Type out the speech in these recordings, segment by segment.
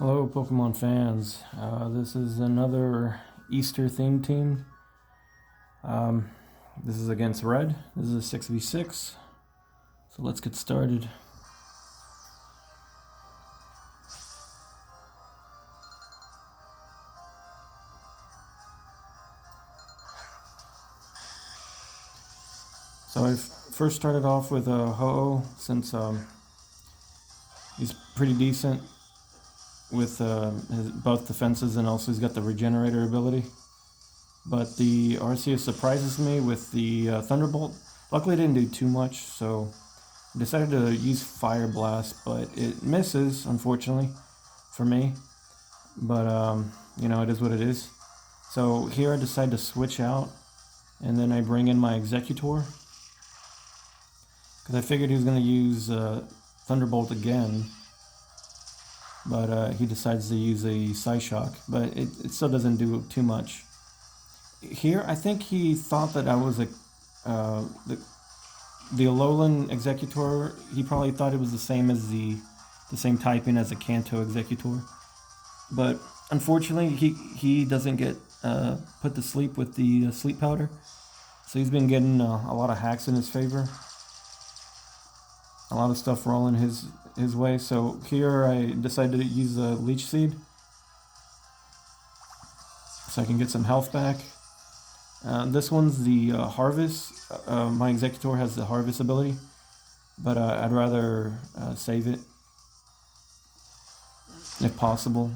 Hello Pokemon fans, this is another Easter themed team. This is against Red. This is a 6v6, so let's get started. So I first started off with a Ho-Oh since he's pretty decent with both defenses, and also he's got the regenerator ability. But the Arceus surprises me with the Thunderbolt. Luckily it didn't do too much, so I decided to use Fire Blast, but it misses, unfortunately, for me. But, you know, it is what it is. So here I decide to switch out, and then I bring in my Exeggutor, because I figured he was going to use Thunderbolt again. But he decides to use a Psyshock, but it still doesn't do too much. Here, I think he thought that I was the Alolan Exeggutor. He probably thought it was the same as the same typing as a Kanto Exeggutor. But unfortunately, he doesn't get put to sleep with the sleep powder. So he's been getting a lot of hacks in his favor. A lot of stuff rolling his way. So here I decided to use a Leech Seed, so I can get some health back. This one's the Harvest. My Exeggutor has the Harvest ability, but I'd rather save it if possible.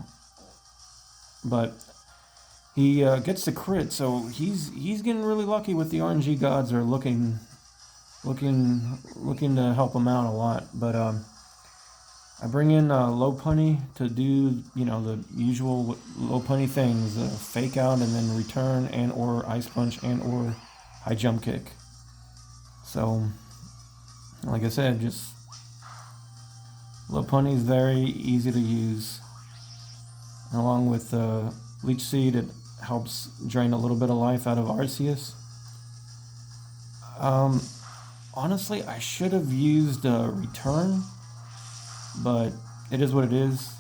But he gets the crit, so he's getting really lucky with the RNG gods are looking to help him out a lot. But I bring in Lopunny to do, you know, the usual Lopunny things, fake out and then return, and or Ice Punch, and or High Jump Kick. So, like I said, just Lopunny is very easy to use. And along with Leech Seed, it helps drain a little bit of life out of Arceus. Honestly, I should have used Return, but it is what it is.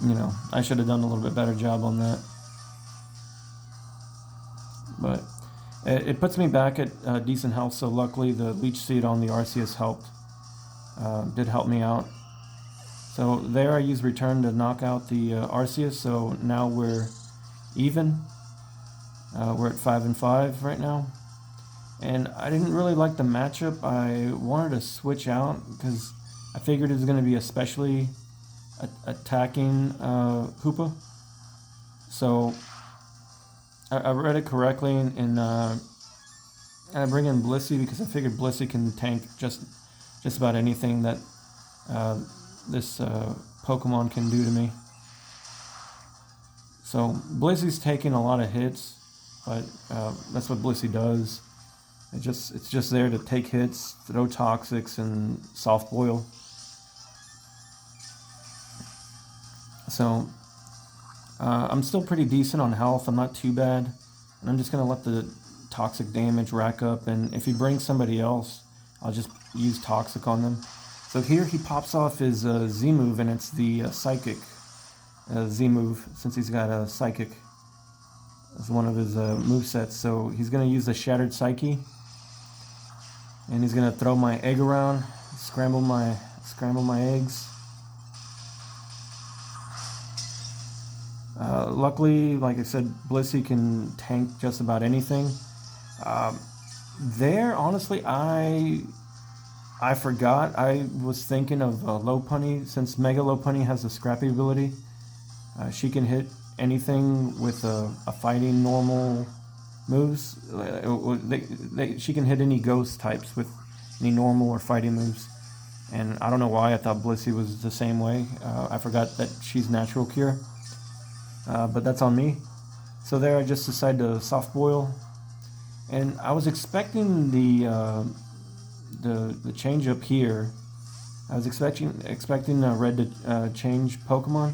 You know, I should have done a little bit better job on that. But it puts me back at decent health, so luckily the Leech Seed on the Arceus did help me out. So there I used Return to knock out the Arceus, so now we're even. We're at 5-5 right now. And I didn't really like the matchup. I wanted to switch out because I figured it was going to be especially attacking Hoopa. So I read it correctly, and I bring in Blissey because I figured Blissey can tank just about anything that this Pokemon can do to me. So Blissey's taking a lot of hits, but that's what Blissey does. It's just there to take hits, throw toxics, and soft boil. So I'm still pretty decent on health. I'm not too bad, and I'm just gonna let the toxic damage rack up. And if he brings somebody else, I'll just use toxic on them. So here he pops off his Z move, and it's the Psychic Z move, since he's got a Psychic as one of his movesets. So he's gonna use the Shattered Psyche. And he's gonna throw my egg around, scramble my eggs. Luckily, like I said, Blissey can tank just about anything. There, honestly, I forgot. I was thinking of Lopunny, since Mega Lopunny has the Scrafty ability. She can hit anything with a fighting normal moves. She can hit any ghost types with any normal or fighting moves, and I don't know why I thought Blissey was the same way. I forgot that she's Natural Cure, but that's on me. So there I just decided to soft boil, and I was expecting the change up here. I was expecting Red to change Pokemon,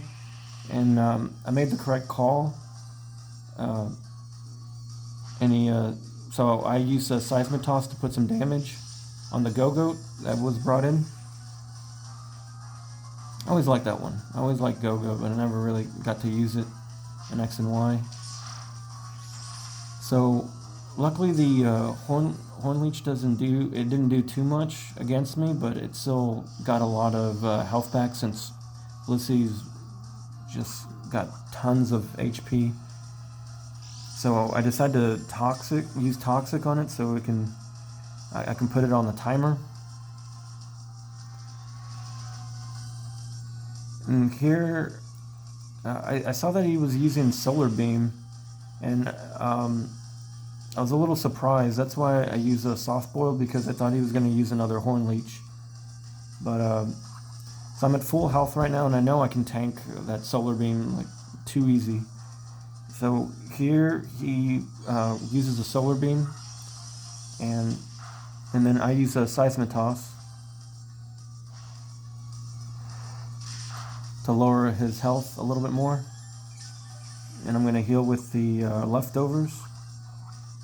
and I made the correct call. So I used a Seismitoss to put some damage on the Go-Goat that was brought in. always liked that one. I always liked Go-Go, but I never really got to use it in X and Y. So, luckily the Hornleech didn't do too much against me, but it still got a lot of health back since Blissey's just got tons of HP. So I decided to use Toxic on it so I can put it on the timer. And here, I saw that he was using Solar Beam, and I was a little surprised. That's why I used a Soft Boil, because I thought he was going to use another Hornleech. But so I'm at full health right now, and I know I can tank that Solar Beam like too easy. So here he uses a Solar Beam, and then I use a Seismitoss to lower his health a little bit more. And I'm going to heal with the leftovers,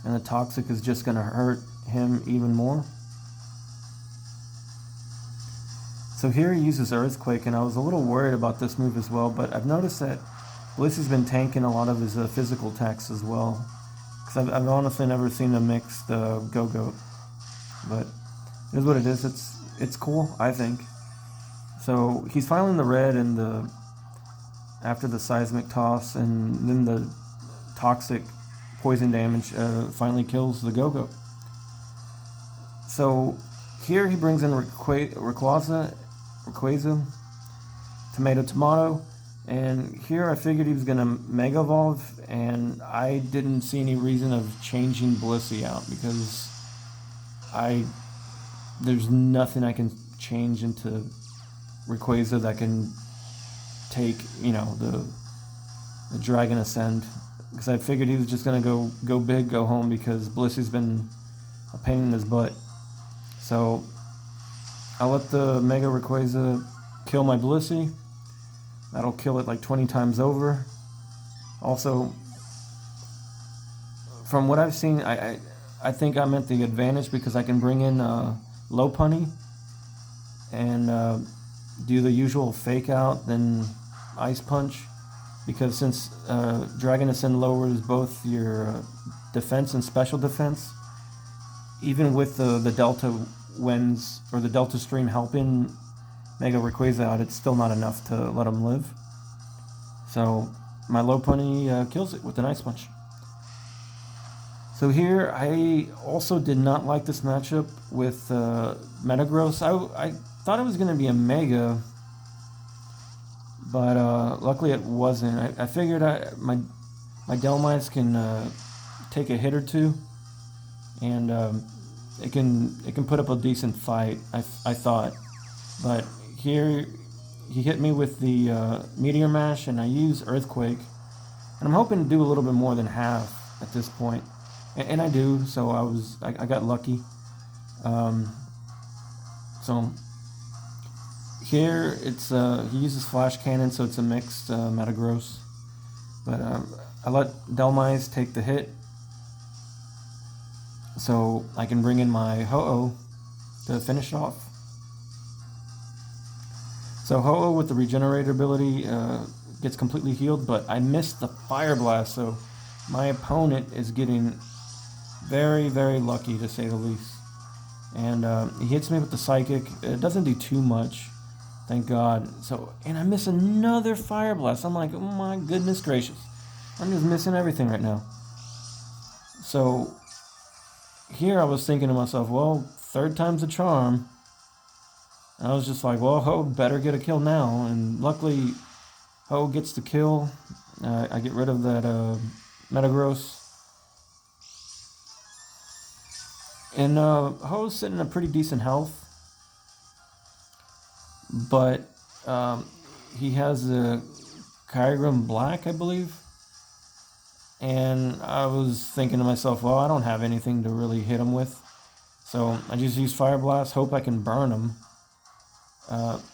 and the Toxic is just going to hurt him even more. So here he uses Earthquake, and I was a little worried about this move as well, but I've noticed that Blissey's been tanking a lot of his physical attacks as well, because I've honestly never seen him mix the Go-Go. But it is what it is. It's cool, I think. So he's finally in the red, and after the Seismic Toss, and then the Toxic poison damage finally kills the Go-Go. So here he brings in Rayquaza, Tomato, and here I figured he was going to Mega Evolve, and I didn't see any reason of changing Blissey out, because there's nothing I can change into Rayquaza that can take, the Dragon Ascend, because I figured he was just going to go big, go home, because Blissey's been a pain in his butt. So I'll let the Mega Rayquaza kill my Blissey. That'll kill it like 20 times over. Also, from what I've seen, I think I'm at the advantage, because I can bring in Lopunny and do the usual Fake Out, then Ice Punch, because since Dragon Ascend lowers both your defense and special defense, even with the Delta Winds or the Delta Stream helping Mega Rayquaza out, it's still not enough to let him live. So my Lopunny kills it with an Ice Punch. So here, I also did not like this matchup with Metagross. I thought it was going to be a Mega, but luckily it wasn't. I figured my Dhelmise can take a hit or two, and it can put up a decent fight, I thought. But here he hit me with the Meteor Mash, and I use Earthquake, and I'm hoping to do a little bit more than half at this point. And I do, so I got lucky. So here it's he uses Flash Cannon, so it's a mixed Metagross. But I let Dhelmise take the hit, so I can bring in my Ho-Oh to finish off. So Ho-Oh with the Regenerator ability gets completely healed, but I missed the Fire Blast, so my opponent is getting very, very lucky, to say the least. And he hits me with the Psychic. It doesn't do too much, thank God. And I miss another Fire Blast. I'm like, oh my goodness gracious. I'm just missing everything right now. So here I was thinking to myself, well, third time's a charm. And I was just like, well, Ho better get a kill now. And luckily, Ho gets the kill. I get rid of that Metagross. And Ho's sitting in a pretty decent health, but he has a Kyurem Black, I believe. And I was thinking to myself, well, I don't have anything to really hit him with, so I just use Fire Blast, hope I can burn him.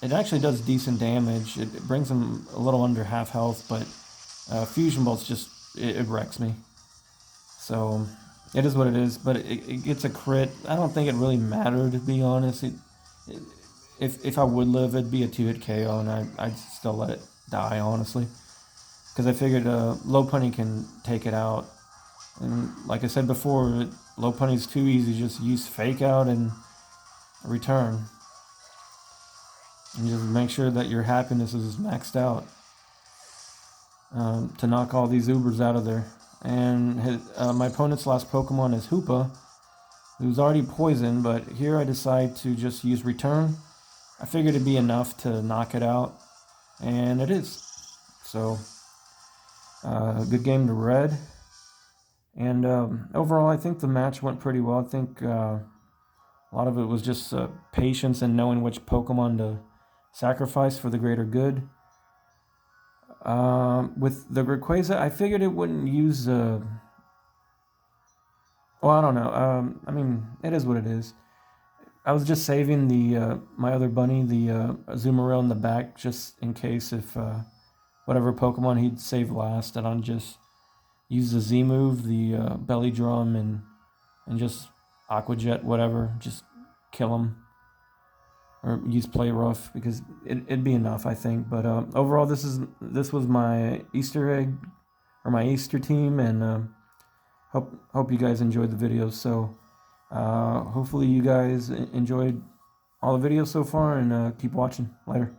It actually does decent damage. It brings him a little under half health, but Fusion Bolt's just, it wrecks me. So it is what it is, but it gets a crit. I don't think it really mattered, to be honest. if I would live, it'd be a 2-hit KO, and I'd still let it die, honestly. Because I figured Lopunny can take it out. And like I said before, Lopunny's too easy. Just use Fake Out and return. And just make sure that your happiness is maxed out to knock all these Ubers out of there. And my opponent's last Pokemon is Hoopa, who's already poisoned, but here I decide to just use Return. I figured it'd be enough to knock it out, and it is. So, good game to Red. And overall, I think the match went pretty well. I think a lot of it was just patience and knowing which Pokemon to sacrifice for the greater good. With the Rayquaza, I figured it wouldn't use... well, I don't know. I mean, it is what it is. I was just saving the my other bunny, the Azumarill, in the back, just in case if whatever Pokemon he'd save last, and I'd just use the Z move, the Belly Drum, and just Aqua Jet, whatever, just kill him. Or use Play Rough, because it'd be enough, I think. But overall, this was my Easter egg, or my Easter team, and hope you guys enjoyed the video. So hopefully you guys enjoyed all the videos so far, and keep watching. Later.